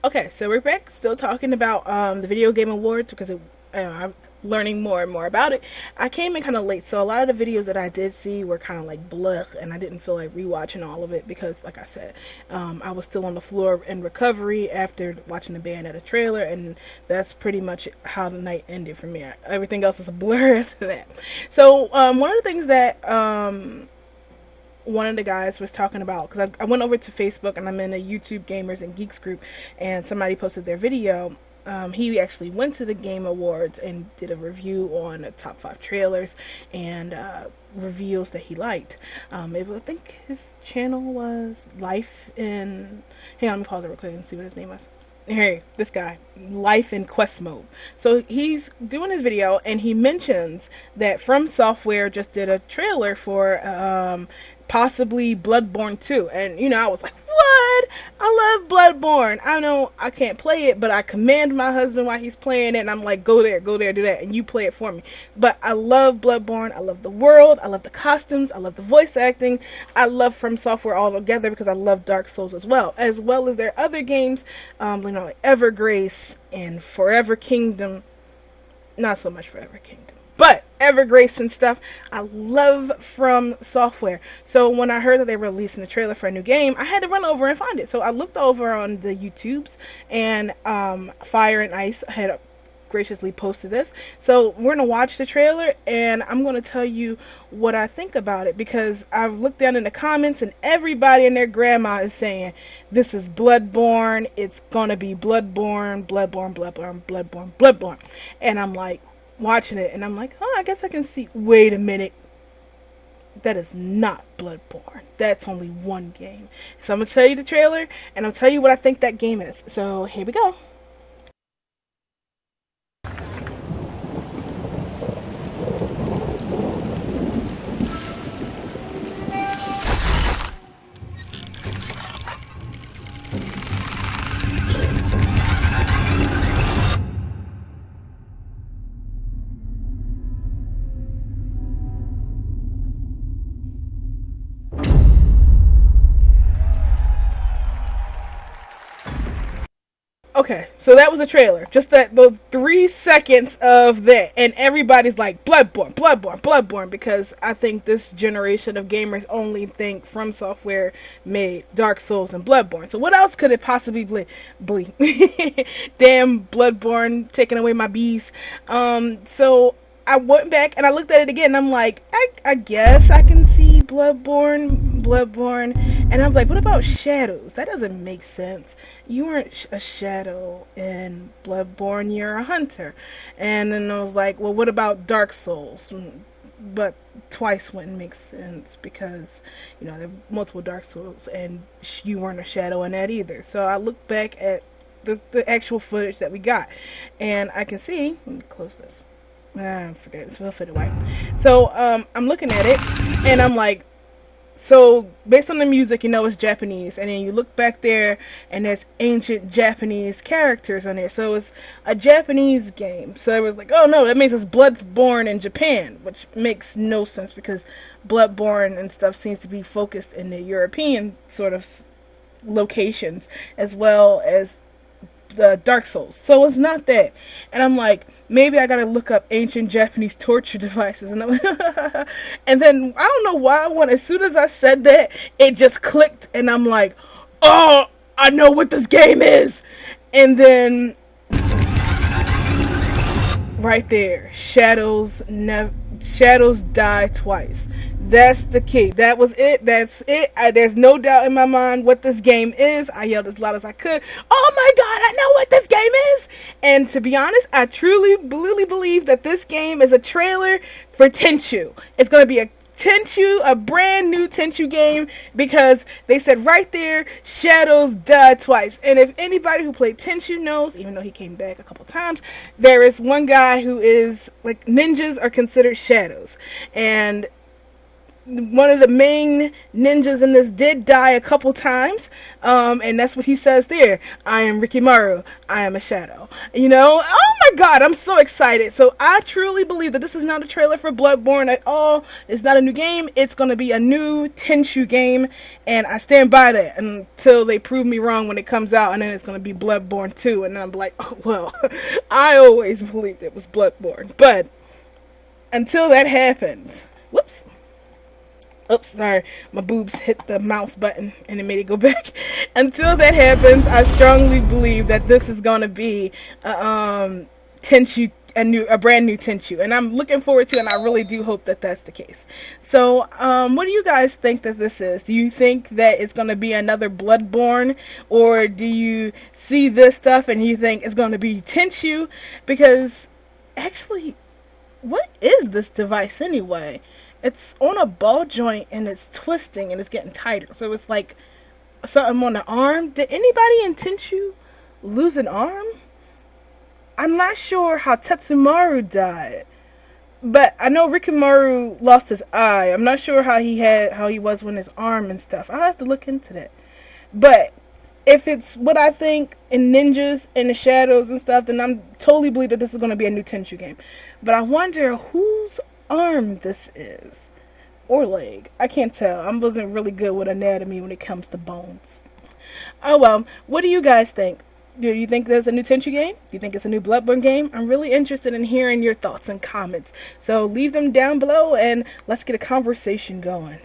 Okay, so we're back, still talking about the Video Game Awards because I'm learning more and more about it. I came in kind of late, so a lot of the videos that I did see were kind of like blech, and I didn't feel like rewatching all of it because, like I said, I was still on the floor in recovery after watching the Bayonetta trailer, and that's pretty much how the night ended for me. Everything else is a blur after that. So one of the things that one of the guys was talking about, because I went over to Facebook and I'm in a YouTube Gamers and Geeks group, and somebody posted their video. He actually went to the Game Awards and did a review on the top 5 trailers and reveals that he liked. I think his channel was Life in... Hang on, let me pause it real quick and see what his name was. Hey, this guy, Life in Quest Mode. So he's doing his video and he mentions that From Software just did a trailer for possibly Bloodborne 2. And, you know, I was like, what? I love Bloodborne. I know I can't play it, but I command my husband while he's playing it, and I'm like, go there, do that, and you play it for me. But I love Bloodborne. I love the world. I love the costumes. I love the voice acting. I love From Software all together because I love Dark Souls as well as their other games, like Evergrace and Forever Kingdom. Not so much Forever Kingdom, but Evergrace and stuff. I love From Software. So when I heard that they were releasing a trailer for a new game, I had to run over and find it. So I looked over on the YouTubes, and Fire and Ice had graciously posted this. So we're going to watch the trailer, and I'm going to tell you what I think about it, because I've looked down in the comments, and everybody and their grandma is saying, this is Bloodborne, it's going to be Bloodborne. And I'm like, watching it, and I'm like, oh, I guess I can see. Wait a minute, that is not Bloodborne. That's only one game. So I'm gonna tell you the trailer, and I'll tell you what I think that game is. So here we go. Okay, so that was a trailer. Just those 3 seconds of that, and everybody's like, Bloodborne, because I think this generation of gamers only think From Software made Dark Souls and Bloodborne. So what else could it possibly be? Damn Bloodborne taking away my bees. So I went back and I looked at it again, and I'm like, I guess I can see Bloodborne, and I was like, what about shadows? That doesn't make sense. You weren't a shadow in Bloodborne, you're a hunter. And then I was like, well, what about Dark Souls? But twice wouldn't make sense because, you know, there are multiple Dark Souls, and you weren't a shadow in that either. So I looked back at the actual footage that we got, and I can see, let me close this. Forget it. It's well fitted white. So I'm looking at it, and I'm like, so based on the music, you know it's Japanese, and then you look back there, and there's ancient Japanese characters on there. So it's a Japanese game. So I was like, oh no, that means it's Bloodborne in Japan, which makes no sense because Bloodborne and stuff seems to be focused in the European sort of locations as well as the Dark Souls. So it's not that. And I'm like, maybe I gotta look up ancient Japanese torture devices. And, and then, I don't know why, as soon as I said that, it just clicked, and I'm like, oh, I know what this game is! And then, right there, shadows die twice. That's the key. That was it. That's it. There's no doubt in my mind what this game is. I yelled as loud as I could. Oh my god, I know what this game is! And to be honest, I truly believe that this game is a trailer for Tenchu. It's going to be a brand new Tenchu game, because they said right there, shadows die twice. And if anybody who played Tenchu knows, even though he came back a couple times, there is one guy who is, like, ninjas are considered shadows. And one of the main ninjas in this did die a couple times, and that's what he says there. I am Rikimaru. I am a shadow. You know, oh my god, I'm so excited. So I truly believe that this is not a trailer for Bloodborne at all. It's not a new game. It's going to be a new Tenchu game, and I stand by that until they prove me wrong when it comes out, and then it's going to be Bloodborne 2, and then I'm like, oh, well, I always believed it was Bloodborne. But until that happens, whoops. Oops, sorry, my boobs hit the mouse button and it made it go back. Until that happens, I strongly believe that this is going to be Tenchu, a brand new Tenchu, and I'm looking forward to it, and I really do hope that that's the case. So, what do you guys think that this is? Do you think that it's going to be another Bloodborne, or do you see this stuff and you think it's going to be Tenchu? Because, actually, what is this device anyway? It's on a ball joint and it's twisting and it's getting tighter. So it's like something on the arm. Did anybody in Tenchu lose an arm? I'm not sure how Tetsumaru died, but I know Rikimaru lost his eye. I'm not sure how he was with his arm and stuff. I'll have to look into that. But if it's what I think in ninjas and the shadows and stuff, then I'm totally believe that this is going to be a new Tenchu game. But I wonder whose arm this is, or leg. I can't tell. I wasn't really good with anatomy when it comes to bones. Oh well, what do you guys think? Do you think there's a new Tenchu game? Do you think it's a new Bloodborne game? I'm really interested in hearing your thoughts and comments. So leave them down below and let's get a conversation going.